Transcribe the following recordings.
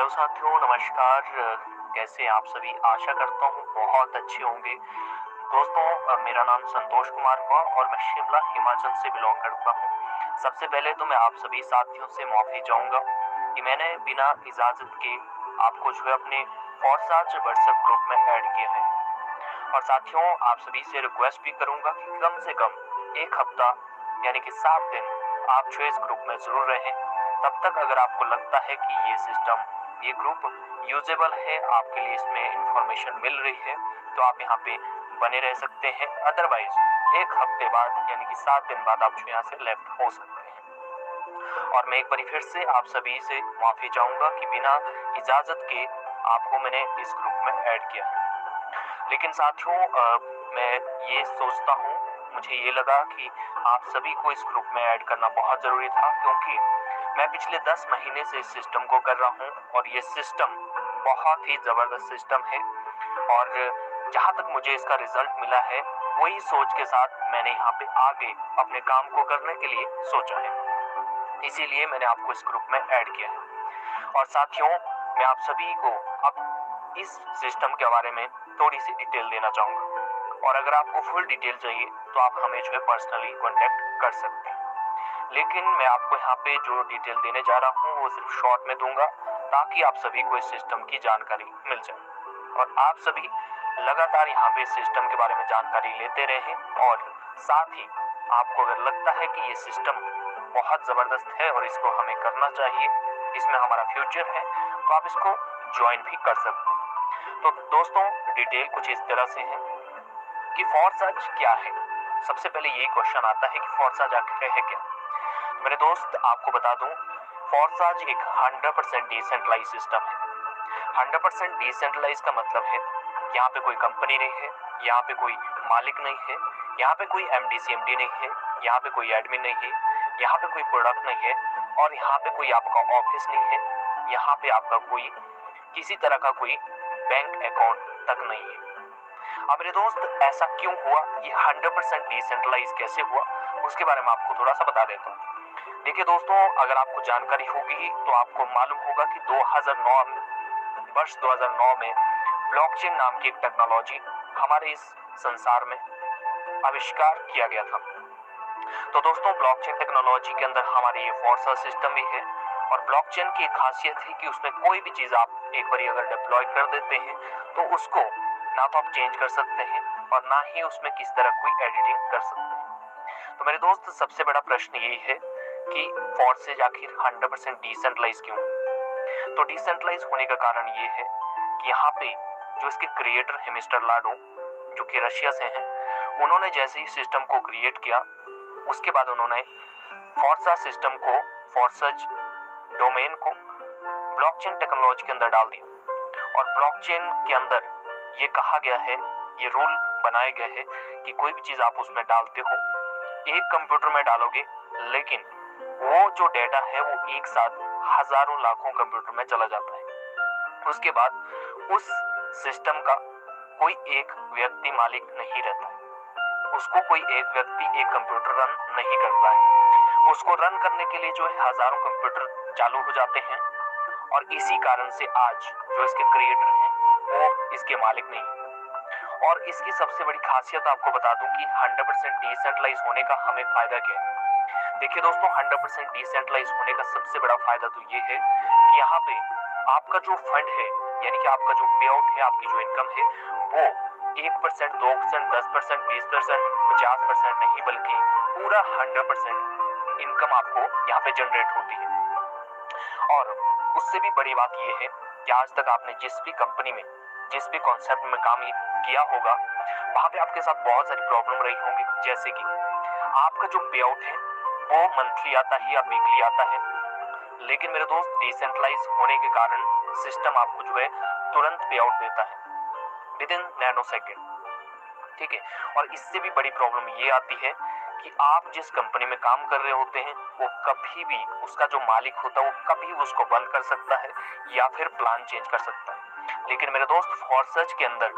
Hello साथियों, नमस्कार। कैसे हैं आप सभी? आशा करता हूँ बहुत अच्छे होंगे। दोस्तों, मेरा नाम संतोष कुमार हुआ और मैं शिमला हिमाचल से बिलोंग करता हूँ। सबसे पहले तो मैं आप सभी साथियों से माफ़ी चाहूँगा कि मैंने बिना इजाज़त के आपको जो है अपने फॉरसाज व्हाट्सएप ग्रुप में ऐड किया है। और साथियों, आप सभी से रिक्वेस्ट भी करूँगा कि कम से कम एक हफ्ता यानी कि 7 दिन आप जो इस ग्रुप में ज़रूर रहें। तब तक अगर आपको लगता है कि ये सिस्टम, ये ग्रुप यूजेबल है, आपके लिए इसमें इंफॉर्मेशन मिल रही है, तो आप यहाँ पे बने रह सकते हैं। अदरवाइज एक हफ्ते बाद यानी कि 7 दिन बाद आप जो यहाँ से लेफ्ट हो सकते हैं। और मैं एक बार फिर से आप सभी से माफ़ी चाहूँगा कि बिना इजाज़त के आपको मैंने इस ग्रुप में ऐड किया है। लेकिन साथियों, मैं ये सोचता हूँ, मुझे ये लगा कि आप सभी को इस ग्रुप में ऐड करना बहुत ज़रूरी था, क्योंकि मैं पिछले 10 महीने से इस सिस्टम को कर रहा हूँ और ये सिस्टम बहुत ही ज़बरदस्त सिस्टम है। और जहाँ तक मुझे इसका रिजल्ट मिला है, वही सोच के साथ मैंने यहाँ पे आगे अपने काम को करने के लिए सोचा है। इसीलिए मैंने आपको इस ग्रुप में ऐड किया है। और साथियों, मैं आप सभी को अब इस सिस्टम के बारे में थोड़ी सी डिटेल देना चाहूँगा। और अगर आपको फुल डिटेल चाहिए तो आप हमें जो है पर्सनली कॉन्टेक्ट कर सकते हैं। लेकिन मैं आपको यहाँ पे जो डिटेल देने जा रहा हूँ वो सिर्फ शॉर्ट में दूंगा, ताकि आप सभी को इस सिस्टम की जानकारी मिल जाए और आप सभी लगातार यहाँ पे इस सिस्टम के बारे में जानकारी लेते रहें। और साथ ही आपको अगर लगता है कि ये सिस्टम बहुत ज़बरदस्त है और इसको हमें करना चाहिए, इसमें हमारा फ्यूचर है, तो आप इसको ज्वाइन भी कर सकते हैं। तो दोस्तों, डिटेल कुछ इस तरह से है कि फॉरसाज क्या है। सबसे पहले यही क्वेश्चन आता है कि फॉरसाज आखिर है क्या। मेरे दोस्त, आपको बता दूं, फॉरसाज एक 100% डिसेंट्रलाइज सिस्टम है। 100% डिसेंट्रलाइज का मतलब है यहाँ पे कोई कंपनी नहीं है, यहाँ पे कोई मालिक नहीं है, यहाँ पे कोई एमडी सीएमडी नहीं है, यहाँ पे कोई एडमिन नहीं है, यहाँ पे कोई प्रोडक्ट नहीं है, और यहाँ पे कोई आपका ऑफिस नहीं है, यहाँ पे आपका कोई किसी तरह का कोई बैंक अकाउंट तक नहीं है। अब मेरे दोस्त, ऐसा क्यों हुआ, ये 100% डिसेंट्रलाइज कैसे हुआ, उसके बारे में आपको थोड़ा सा बता देता हूँ। देखिए दोस्तों, अगर आपको जानकारी होगी तो आपको मालूम होगा कि 2009 में ब्लॉकचेन नाम की एक टेक्नोलॉजी हमारे इस संसार में आविष्कार किया गया था। तो दोस्तों, ब्लॉकचेन टेक्नोलॉजी के अंदर हमारे ये फॉरसा सिस्टम भी है। और ब्लॉकचेन की एक खासियत है कि उसमें कोई भी चीज़ आप एक बार अगर डिप्लॉय कर देते हैं तो उसको ना तो आप चेंज कर सकते हैं और ना ही उसमें किस तरह कोई एडिटिंग कर सकते हैं। तो मेरे दोस्त, सबसे बड़ा प्रश्न यही है कि फॉरसेज आखिर 100% डिसेंट्रलाइज क्यों? तो डिसेंट्रलाइज होने का कारण ये है कि यहाँ पे जो इसके क्रिएटर है मिस्टर लाडो, जो कि रशिया से हैं, उन्होंने जैसे ही सिस्टम को क्रिएट किया, उसके बाद उन्होंने फॉरसा सिस्टम को, फॉरसज डोमेन को ब्लॉकचेन टेक्नोलॉजी के अंदर डाल दिया। और ब्लॉकचेन के अंदर ये कहा गया है, ये रूल बनाए गए हैं कि कोई भी चीज़ आप उसमें डालते हो, एक कंप्यूटर में डालोगे, लेकिन वो जो डेटा है वो एक साथ हजारों लाखों कंप्यूटर में चला जाता है। उसके बाद उस सिस्टम का कोई एक व्यक्ति मालिक नहीं रहता है, उसको कोई एक व्यक्ति एक कंप्यूटर रन नहीं करता है। उसको रन करने के लिए जो है हजारों कंप्यूटर चालू हो जाते हैं। और इसी कारण से आज जो इसके क्रिएटर हैं वो इसके मालिक नहीं। और इसकी सबसे बड़ी खासियत आपको बता दूं कि 100% डिसेंट्रलाइज होने का हमें फायदा क्या है। देखिए दोस्तों, 100% डिसेंट्रलाइज होने का सबसे बड़ा फायदा तो ये है कि यहाँ पे आपका जो फंड है, यानी कि आपका जो पे आउट है, आपकी जो इनकम है, वो 1%, 2%, 10%, 20%, 50% नहीं, बल्कि पूरा 100% इनकम आपको यहाँ पे जनरेट होती है। और उससे भी बड़ी बात यह है कि आज तक आपने जिस भी कंपनी में, जिस भी कॉन्सेप्ट में काम किया होगा, वहां पे आपके साथ बहुत सारी प्रॉब्लम रही होंगी। जैसे कि आपका जो पे आउट है वो मंथली आता है या वीकली आता है, लेकिन मेरे दोस्त, डिसेंट्रलाइज होने के कारण सिस्टम आपको जो है तुरंत पे आउट देता है, विद इन नैनो सेकेंड। ठीक है। और इससे भी बड़ी प्रॉब्लम ये आती है कि आप जिस कंपनी में काम कर रहे होते हैं वो कभी भी, उसका जो मालिक होता है वो कभी उसको बंद कर सकता है या फिर प्लान चेंज कर सकता है। लेकिन मेरे दोस्त, फॉरसज के अंदर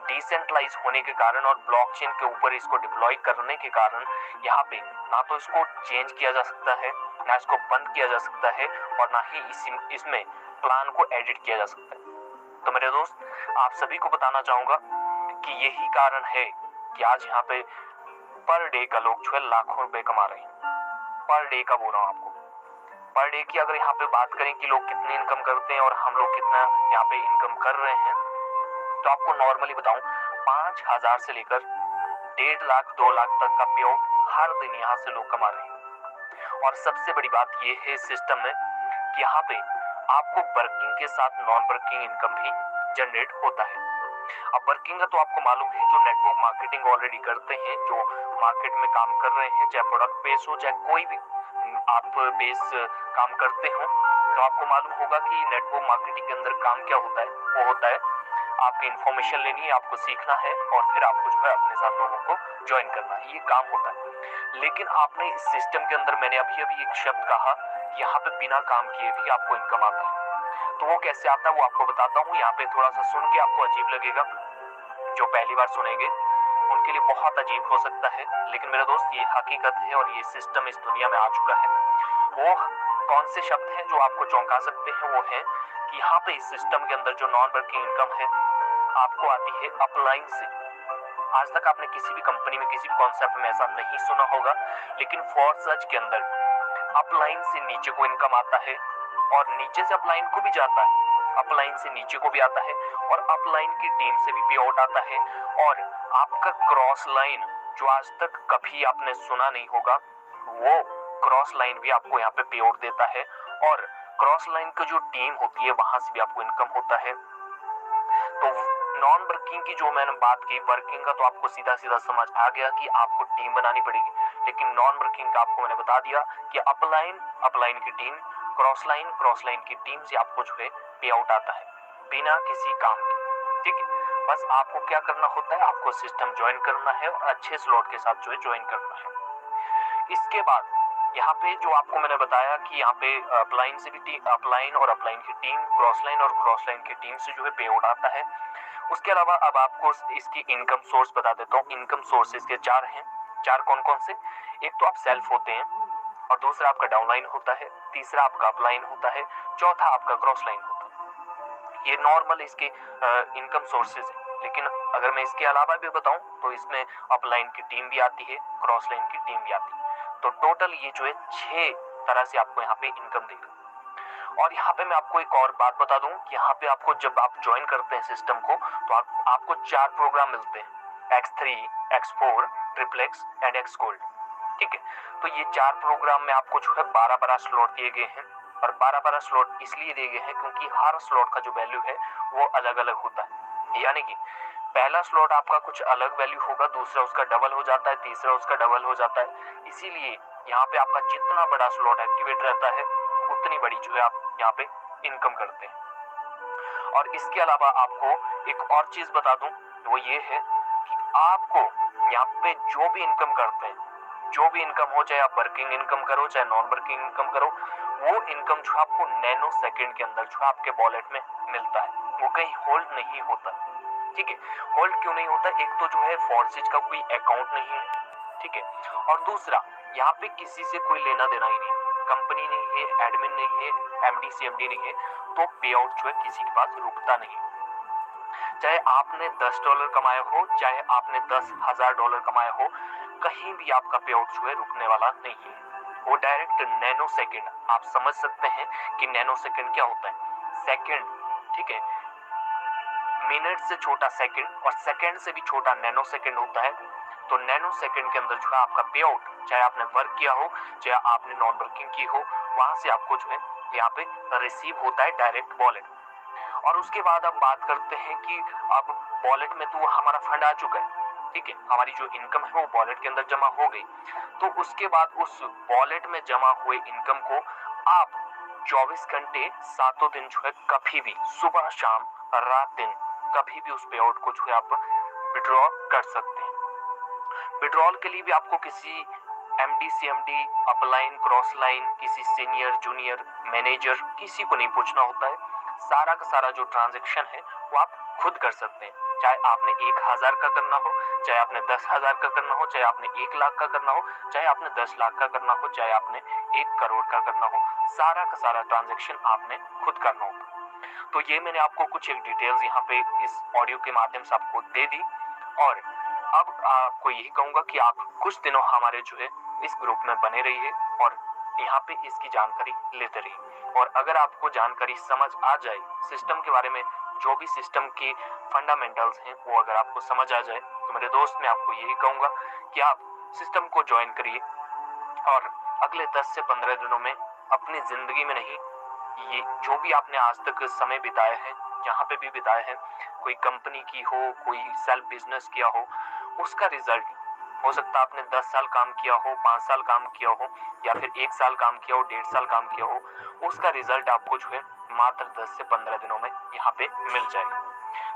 डिसेंट्रलाइज होने के कारण और ब्लॉकचेन के ऊपर इसको डिप्लॉय करने के कारण यहाँ पे ना तो इसको चेंज किया जा सकता है, ना इसको बंद किया जा सकता है, और ना ही इसमें प्लान को एडिट किया जा सकता है। तो मेरे दोस्त, आप सभी को बताना चाहूंगा कि यही कारण है कि आज यहाँ पे पर डे का लोग जो है लाखों रुपए कमा रहे हैं। पर डे का बोल रहा हूँ आपको। पर डे की अगर यहाँ पे बात करें कि लोग कितनी इनकम करते हैं और हम लोग कितना यहाँ पे इनकम कर रहे हैं, तो आपको नॉर्मली बताऊं 5,000 से लेकर 1.5 लाख 2 लाख तक का पे आउट हर दिन यहाँ से लोग कमा रहे हैं। और सबसे बड़ी बात ये है इस सिस्टम में कि यहाँ पे आपको वर्किंग के साथ नॉन वर्किंग इनकम भी जनरेट होता है। अब वर्किंग का तो आपको मालूम है, जो नेटवर्क मार्केटिंग ऑलरेडी करते हैं, जो मार्केट में काम कर रहे हैं, चाहे प्रोडक्ट बेस हो चाहे कोई भी आप बेस काम करते हो, तो आपको मालूम होगा कि नेटवर्क मार्केटिंग के अंदर काम क्या होता है। वो होता है आपकी इन्फॉर्मेशन लेनी है, आपको सीखना है और फिर आपको जो है अपने साथ लोगों को ज्वाइन करना है, ये काम होता है। लेकिन आपने इस सिस्टम के अंदर, मैंने अभी अभी एक शब्द कहा कि यहाँ पे बिना काम किए भी आपको इनकम आता है। तो वो कैसे आता है वो आपको बताता हूँ। यहाँ पे थोड़ा सा सुन के आपको अजीब लगेगा, जो पहली बार सुनेंगे उनके लिए बहुत अजीब हो सकता है, लेकिन मेरे दोस्त ये हकीकत है और ये सिस्टम इस दुनिया में आ चुका है। वो कौन से शब्द हैं जो आपको चौंका सकते हैं? वो है कि यहाँ पे इस सिस्टम के अंदर जो नॉन वर्किंग इनकम है आपको आती है अपलाइन से। आज तक आपने किसी भी कंपनी में किसी भी कॉन्सेप्ट में ऐसा नहीं सुना होगा, लेकिन फॉर सर्च के अंदर अपलाइन से नीचे को इनकम आता है और नीचे से अपलाइन को भी जाता है, अपलाइन से नीचे को भी आता है और अपलाइन की टीम से भी पे आउट आता है। और आपका क्रॉस लाइन जो आज तक कभी आपने सुना नहीं होगा, वो क्रॉस लाइन भी आपको यहाँ पे पे आउट देता है। और क्रॉस लाइन की जो टीम होती है वहां से भी आपको इनकम होता है। तो नॉन वर्किंग की जो मैंने बात की, वर्किंग का तो आपको सीधा सीधा समझ आ गया कि आपको टीम बनानी पड़ेगी, लेकिन नॉन वर्किंग का आपको मैंने बता दिया कि अपलाइन, अपलाइन की team, cross line, cross line की टीम से आपको जो है पे आउट आता है बिना किसी काम के। ठीक है, बस आपको क्या करना होता है, आपको सिस्टम ज्वाइन करना है और अच्छे स्लॉट के साथ जो है ज्वाइन करना है। इसके बाद यहाँ पे जो आपको मैंने बताया कि यहाँ पे अपलाइन से भी टीम, अपलाइन और अपलाइन की टीम, क्रॉस लाइन और क्रॉस लाइन की टीम से जो है पे आउट आता है। उसके अलावा अब आपको इसकी इनकम सोर्स बता देता हूँ। इनकम सोर्सेज के 4 हैं। 4 कौन कौन से? एक तो आप सेल्फ होते हैं, और दूसरा आपका डाउनलाइन होता है, तीसरा आपका अपलाइन होता है, चौथा आपका क्रॉस लाइन होता है। ये नॉर्मल इसके इनकम सोर्सेज है। लेकिन अगर मैं इसके अलावा भी बताऊं तो इसमें अपलाइन की टीम भी आती है, क्रॉस लाइन की टीम भी आती है। तो टोटल ये जो है 6 तरह से आपको यहाँ पे इनकम देगा। और यहाँ पे मैं आपको एक और बात बता दूं कि यहाँ पे आपको जब आप ज्वाइन करते हैं सिस्टम को, तो आपको 4 प्रोग्राम मिलते हैं, X3, X4, triplex and X gold. ठीक है, तो ये 4 प्रोग्राम में आपको जो है 12-12 स्लॉट दिए गए हैं। और 12-12 स्लॉट इसलिए दिए गए हैं क्योंकि हर स्लॉट का जो वैल्यू है वो अलग अलग होता है। यानी कि पहला स्लॉट आपका कुछ अलग वैल्यू होगा, दूसरा उसका डबल हो जाता है, तीसरा उसका डबल हो जाता है। इसीलिए यहाँ पे आपका जितना बड़ा स्लॉट एक्टिवेट रहता है उतनी बड़ी जो है आप यहाँ पे इनकम करते हैं। और इसके अलावा आपको एक और चीज बता दूं, वो ये है कि आपको यहाँ पे जो भी इनकम करते हैं, जो भी इनकम हो, चाहे आप वर्किंग इनकम करो चाहे नॉन वर्किंग इनकम करो, वो इनकम जो आपको नैनो सेकंड के अंदर जो आपके वॉलेट में मिलता है, वो कहीं होल्ड नहीं होता। ठीक है, होल्ड क्यों नहीं होता? एक तो जो है फॉर्सेज का कोई अकाउंट नहीं है, ठीक है, और दूसरा यहाँ पे किसी से कोई लेना देना ही नहीं, कंपनी नहीं है, एडमिन नहीं है, एमडी सीएमडी नहीं है, तो पे आउट जो है किसी के पास रुकता नहीं। चाहे आपने $10 कमाया हो, चाहे आपने $10,000 कमाया हो, कहीं भी आपका पे आउट जो है रुकने वाला नहीं है। वो डायरेक्ट नैनो सेकंड, आप समझ सकते हैं कि नैनो सेकंड क्या होता है। सेकंड, ठीक है, मिनट से छोटा सेकंड और सेकंड से भी छोटा नैनो सेकंड होता है। तो नैनो सेकंड के अंदर जो है आपका पे आउट, चाहे आपने वर्क किया हो चाहे आपने नॉन वर्किंग की हो, वहां से आपको जो है यहाँ पे रिसीव होता है डायरेक्ट वॉलेट। और उसके बाद अब बात करते हैं कि अब वॉलेट में तो हमारा फंड आ चुका है, ठीक है, हमारी जो इनकम है वो वॉलेट के अंदर जमा हो गई। तो उसके बाद उस वॉलेट में जमा हुए इनकम को आप 24 घंटे 7 दिन जो है कभी भी, सुबह शाम रात दिन, कभी भी उस पे आउट को जो है आप विड्रॉ कर सकते हैं। विड्रॉल के लिए भी आपको किसी MD CMD, upline, cross line, किसी सीनियर जूनियर मैनेजर, किसी को नहीं पूछना होता है। सारा का सारा जो ट्रांजैक्शन है वो आप खुद कर सकते हैं। चाहे आपने 1000 का करना हो, चाहे आपने 10,000 का करना हो, चाहे आपने 1 लाख का करना हो, चाहे आपने 10 लाख का करना हो, चाहे आपने 1 करोड़ का करना हो, सारा का सारा ट्रांजेक्शन आपने खुद करना होगा। तो ये मैंने आपको कुछ एक डिटेल्स यहाँ पे इस ऑडियो के माध्यम से आपको दे दी, और अब आपको यही कहूंगा कि आप कुछ दिनों हमारे जो है इस ग्रुप में बने रहिए और यहाँ पे इसकी जानकारी लेते रहिए। और अगर आपको जानकारी समझ आ जाए सिस्टम के बारे में, जो भी सिस्टम की फंडामेंटल्स हैं वो अगर आपको समझ आ जाए, तो मेरे दोस्त मैं आपको यही कहूंगा कि आप सिस्टम को ज्वाइन करिए और अगले 10 से 15 दिनों में अपनी जिंदगी में नहीं, ये जो भी आपने आज तक समय बिताए हैं, जहाँ पे भी बिताए हैं, कोई कंपनी की हो, कोई सेल्फ बिजनेस किया हो, उसका रिजल्ट हो सकता है आपने 10 साल काम किया हो, 5 साल काम किया हो, या फिर 1 साल काम किया हो, 1.5 साल काम किया हो, उसका रिजल्ट आपको जो है मात्र 10 से 15 दिनों में यहाँ पे मिल जाएगा।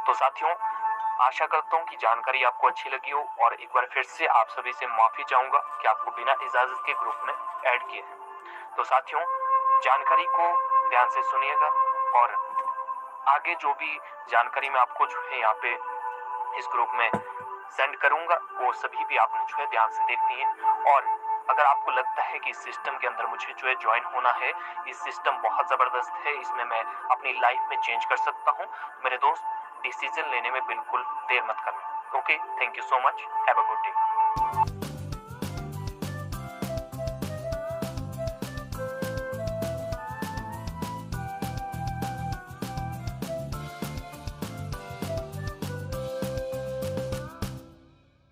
तो साथियों, आशा करता हूँ कि जानकारी आपको अच्छी लगी हो, और एक बार फिर से आप सभी से माफी चाहूंगा कि आपको बिना इजाजत के ग्रुप में ऐड किए हैं। तो साथियों, जानकारी को ध्यान से सुनिएगा, और आगे जो भी जानकारी मैं आपको जो है यहाँ पे इस ग्रुप में सेंड करूंगा, वो सभी भी आपने जो है ध्यान से देखनी है। और अगर आपको लगता है कि इस सिस्टम के अंदर मुझे जो है ज्वाइन होना है, इस सिस्टम बहुत जबरदस्त है, इसमें मैं अपनी लाइफ में चेंज कर सकता हूँ, तो मेरे दोस्त डिसीजन लेने में बिल्कुल देर मत करना। Okay, thank you so much, have a good day.